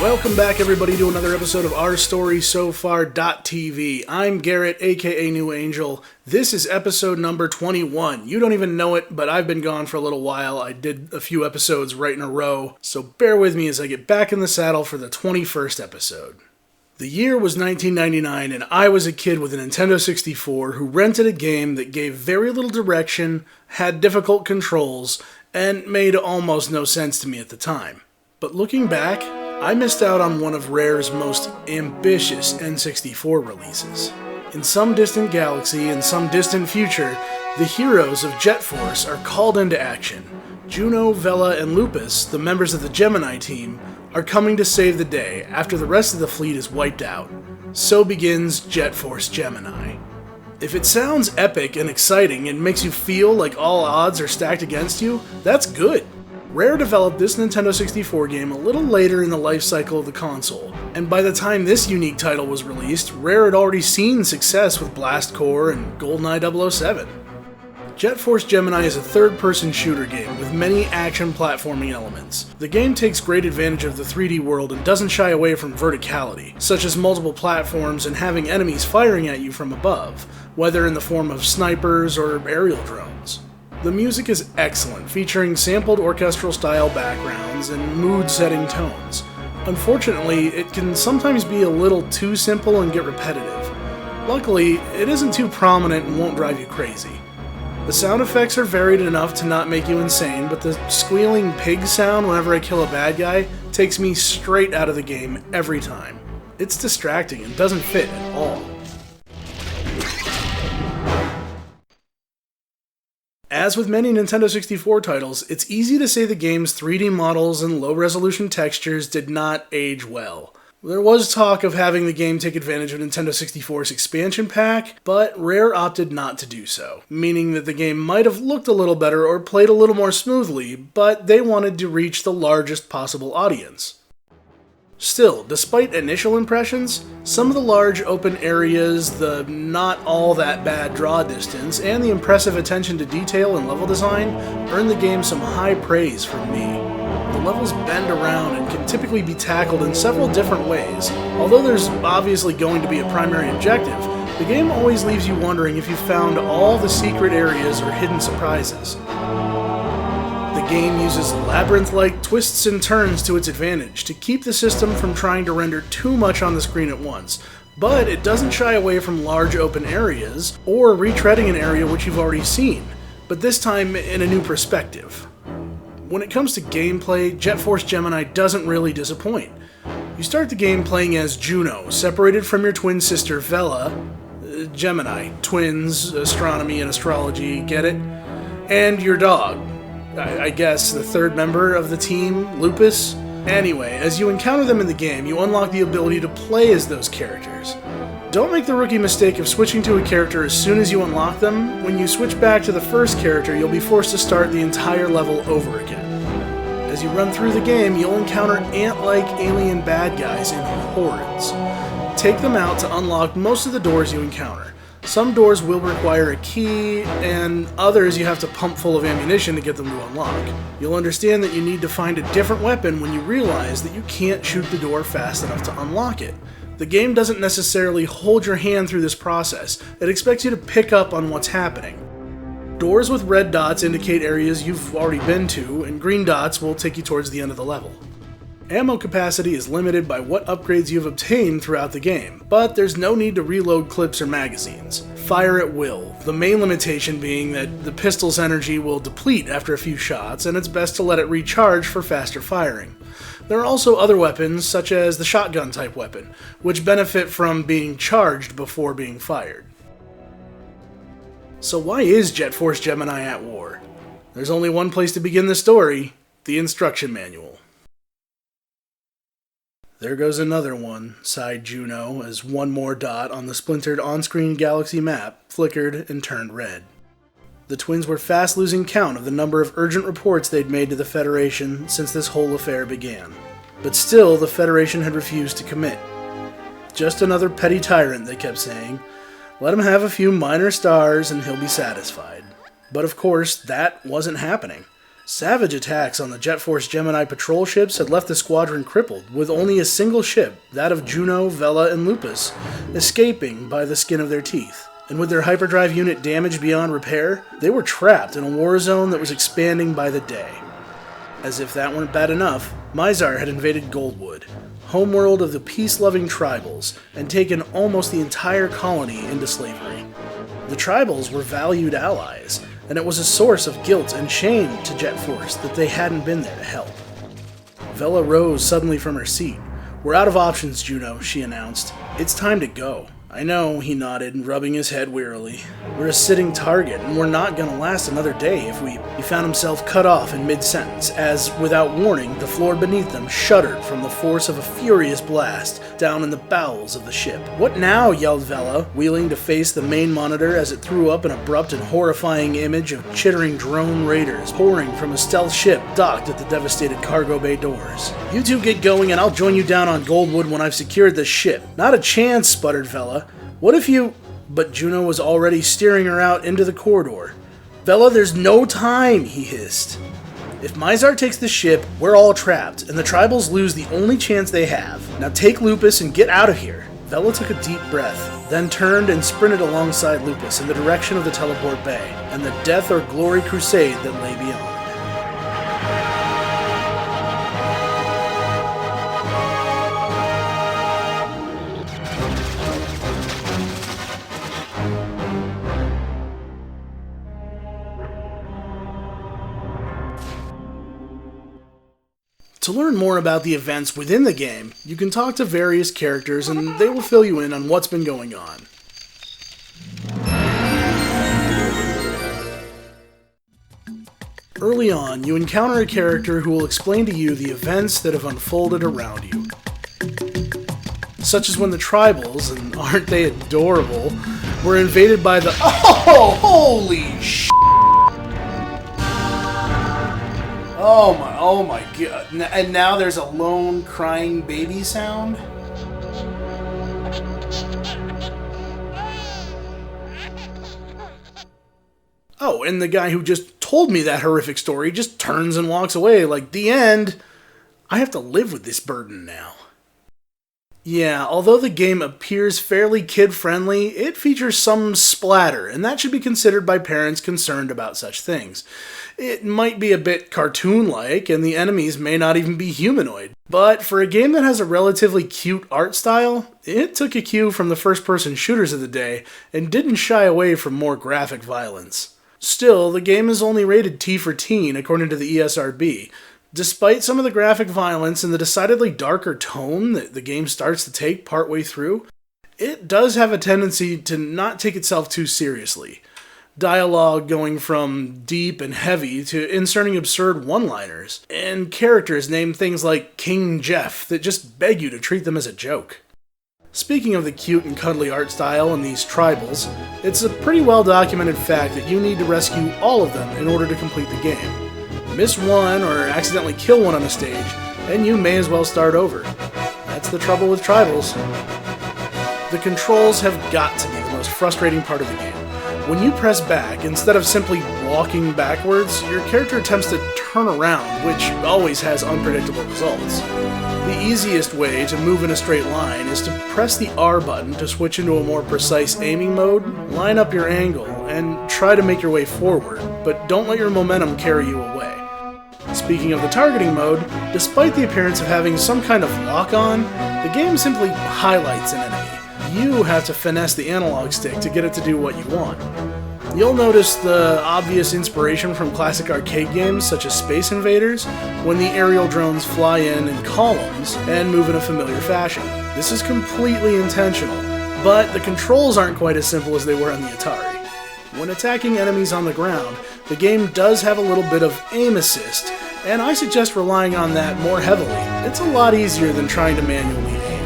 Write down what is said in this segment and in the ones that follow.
Welcome back, everybody, to another episode of Our Story So Far.tv. I'm Garrett, aka New Angel. This is episode number 21. You don't even know it, but I've been gone for a little while. I did a few episodes right in a row, so bear with me as I get back in the saddle for the 21st episode. The year was 1999, and I was a kid with a Nintendo 64 who rented a game that gave very little direction, had difficult controls, and made almost no sense to me at the time. But looking back, I missed out on one of Rare's most ambitious N64 releases. In some distant galaxy, in some distant future, the heroes of Jet Force are called into action. Juno, Vela, and Lupus, the members of the Gemini team, are coming to save the day after the rest of the fleet is wiped out. So begins Jet Force Gemini. If it sounds epic and exciting and makes you feel like all odds are stacked against you, that's good. Rare developed this Nintendo 64 game a little later in the life cycle of the console, and by the time this unique title was released, Rare had already seen success with Blast Corps and GoldenEye 007. Jet Force Gemini is a third-person shooter game with many action platforming elements. The game takes great advantage of the 3D world and doesn't shy away from verticality, such as multiple platforms and having enemies firing at you from above, whether in the form of snipers or aerial drones. The music is excellent, featuring sampled orchestral-style backgrounds and mood-setting tones. Unfortunately, it can sometimes be a little too simple and get repetitive. Luckily, it isn't too prominent and won't drive you crazy. The sound effects are varied enough to not make you insane, but the squealing pig sound whenever I kill a bad guy takes me straight out of the game every time. It's distracting and doesn't fit at all. As with many Nintendo 64 titles, it's easy to say the game's 3D models and low-resolution textures did not age well. There was talk of having the game take advantage of Nintendo 64's expansion pack, but Rare opted not to do so, meaning that the game might have looked a little better or played a little more smoothly, but they wanted to reach the largest possible audience. Still, despite initial impressions, some of the large open areas, the not all that bad draw distance, and the impressive attention to detail and level design earned the game some high praise from me. The levels bend around and can typically be tackled in several different ways. Although there's obviously going to be a primary objective, the game always leaves you wondering if you found all the secret areas or hidden surprises. The game uses labyrinth-like twists and turns to its advantage to keep the system from trying to render too much on the screen at once, but it doesn't shy away from large open areas or retreading an area which you've already seen, but this time in a new perspective. When it comes to gameplay, Jet Force Gemini doesn't really disappoint. You start the game playing as Juno, separated from your twin sister Vela, Gemini, twins, astronomy and astrology, get it? And your dog. I guess the third member of the team, Lupus. Anyway, as you encounter them in the game, you unlock the ability to play as those characters. Don't make the rookie mistake of switching to a character as soon as you unlock them. When you switch back to the first character, you'll be forced to start the entire level over again. As you run through the game, you'll encounter ant-like alien bad guys in hordes. Take them out to unlock most of the doors you encounter. Some doors will require a key, and others you have to pump full of ammunition to get them to unlock. You'll understand that you need to find a different weapon when you realize that you can't shoot the door fast enough to unlock it. The game doesn't necessarily hold your hand through this process. It expects you to pick up on what's happening. Doors with red dots indicate areas you've already been to, and green dots will take you towards the end of the level. Ammo capacity is limited by what upgrades you've obtained throughout the game, but there's no need to reload clips or magazines. Fire at will, the main limitation being that the pistol's energy will deplete after a few shots, and it's best to let it recharge for faster firing. There are also other weapons, such as the shotgun type weapon, which benefit from being charged before being fired. So why is Jet Force Gemini at war? There's only one place to begin the story, the instruction manual. There goes another one, sighed Juno, as one more dot on the splintered on-screen galaxy map flickered and turned red. The twins were fast losing count of the number of urgent reports they'd made to the Federation since this whole affair began. But still, the Federation had refused to commit. Just another petty tyrant, they kept saying. Let him have a few minor stars and he'll be satisfied. But of course, that wasn't happening. Savage attacks on the Jet Force Gemini patrol ships had left the squadron crippled, with only a single ship, that of Juno, Vela, and Lupus, escaping by the skin of their teeth. And with their hyperdrive unit damaged beyond repair, they were trapped in a war zone that was expanding by the day. As if that weren't bad enough, Mizar had invaded Goldwood, homeworld of the peace-loving tribals, and taken almost the entire colony into slavery. The tribals were valued allies, and it was a source of guilt and shame to Jet Force that they hadn't been there to help. Vela rose suddenly from her seat. "We're out of options, Juno," she announced. "It's time to go." "I know," he nodded, rubbing his head wearily. "We're a sitting target, and we're not gonna last another day if we..." He found himself cut off in mid-sentence, as, without warning, the floor beneath them shuddered from the force of a furious blast down in the bowels of the ship. "What now?" yelled Vela, wheeling to face the main monitor as it threw up an abrupt and horrifying image of chittering drone raiders pouring from a stealth ship docked at the devastated cargo bay doors. "You two get going, and I'll join you down on Goldwood when I've secured the ship." "Not a chance," sputtered Vela. "What if you..." But Juno was already steering her out into the corridor. "Vela, there's no time," he hissed. "If Mizar takes the ship, we're all trapped, and the tribals lose the only chance they have. Now take Lupus and get out of here." Vela took a deep breath, then turned and sprinted alongside Lupus in the direction of the teleport bay, and the death or glory crusade that lay beyond. To learn more about the events within the game, you can talk to various characters and they will fill you in on what's been going on. Early on, you encounter a character who will explain to you the events that have unfolded around you. Such as when the tribals, and aren't they adorable, were invaded by the— Oh, holy sh**! Oh my god. And now there's a lone crying baby sound? Oh, and the guy who just told me that horrific story just turns and walks away like, the end. I have to live with this burden now. Yeah, although the game appears fairly kid-friendly, it features some splatter, and that should be considered by parents concerned about such things. It might be a bit cartoon-like, and the enemies may not even be humanoid, but for a game that has a relatively cute art style, it took a cue from the first-person shooters of the day and didn't shy away from more graphic violence. Still, the game is only rated T for teen according to the ESRB. Despite some of the graphic violence and the decidedly darker tone that the game starts to take partway through, it does have a tendency to not take itself too seriously. Dialogue going from deep and heavy to inserting absurd one-liners, and characters named things like King Jeff that just beg you to treat them as a joke. Speaking of the cute and cuddly art style in these tribals, it's a pretty well-documented fact that you need to rescue all of them in order to complete the game. Miss one or accidentally kill one on a stage, and you may as well start over. That's the trouble with tribals. The controls have got to be the most frustrating part of the game. When you press back, instead of simply walking backwards, your character attempts to turn around, which always has unpredictable results. The easiest way to move in a straight line is to press the R button to switch into a more precise aiming mode, line up your angle, and try to make your way forward, but don't let your momentum carry you away. Speaking of the targeting mode, despite the appearance of having some kind of lock-on, the game simply highlights an enemy. You have to finesse the analog stick to get it to do what you want. You'll notice the obvious inspiration from classic arcade games such as Space Invaders, when the aerial drones fly in columns and move in a familiar fashion. This is completely intentional, but the controls aren't quite as simple as they were on the Atari. When attacking enemies on the ground, the game does have a little bit of aim assist, and I suggest relying on that more heavily. It's a lot easier than trying to manually aim.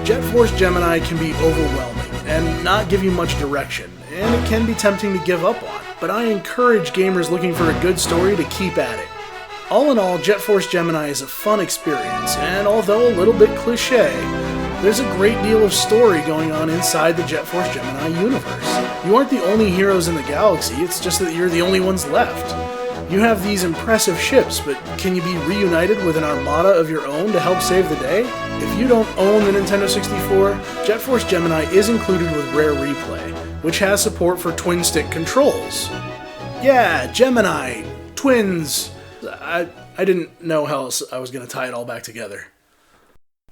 Jet Force Gemini can be overwhelming and not give you much direction, and it can be tempting to give up on, but I encourage gamers looking for a good story to keep at it. All in all, Jet Force Gemini is a fun experience, and although a little bit cliché, there's a great deal of story going on inside the Jet Force Gemini universe. You aren't the only heroes in the galaxy, it's just that you're the only ones left. You have these impressive ships, but can you be reunited with an armada of your own to help save the day? If you don't own the Nintendo 64, Jet Force Gemini is included with Rare Replay, which has support for twin-stick controls. Yeah, Gemini, twins. I didn't know how else I was going to tie it all back together.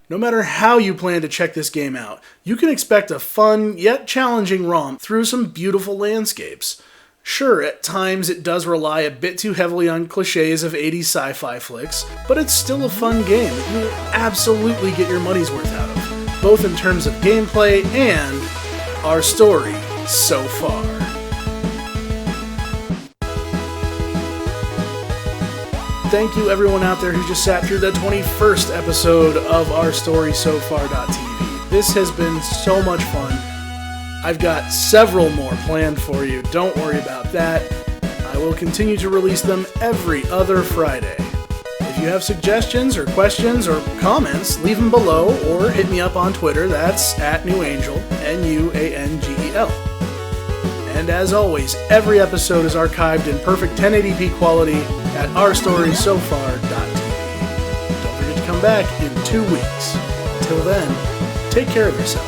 No matter how you plan to check this game out, you can expect a fun yet challenging romp through some beautiful landscapes. Sure, at times it does rely a bit too heavily on cliches of 80s sci-fi flicks, but it's still a fun game that you will absolutely get your money's worth out of, both in terms of gameplay and our story so far. Thank you everyone out there who just sat through the 21st episode of Our Story So Far.tv. This has been so much fun. I've got several more planned for you, don't worry about that. I will continue to release them every other Friday. If you have suggestions or questions or comments, leave them below or hit me up on Twitter, that's @NewAngel, Nuangel. And as always, every episode is archived in perfect 1080p quality at ourstorysofar.tv. Don't forget to come back in 2 weeks. Until then, take care of yourself.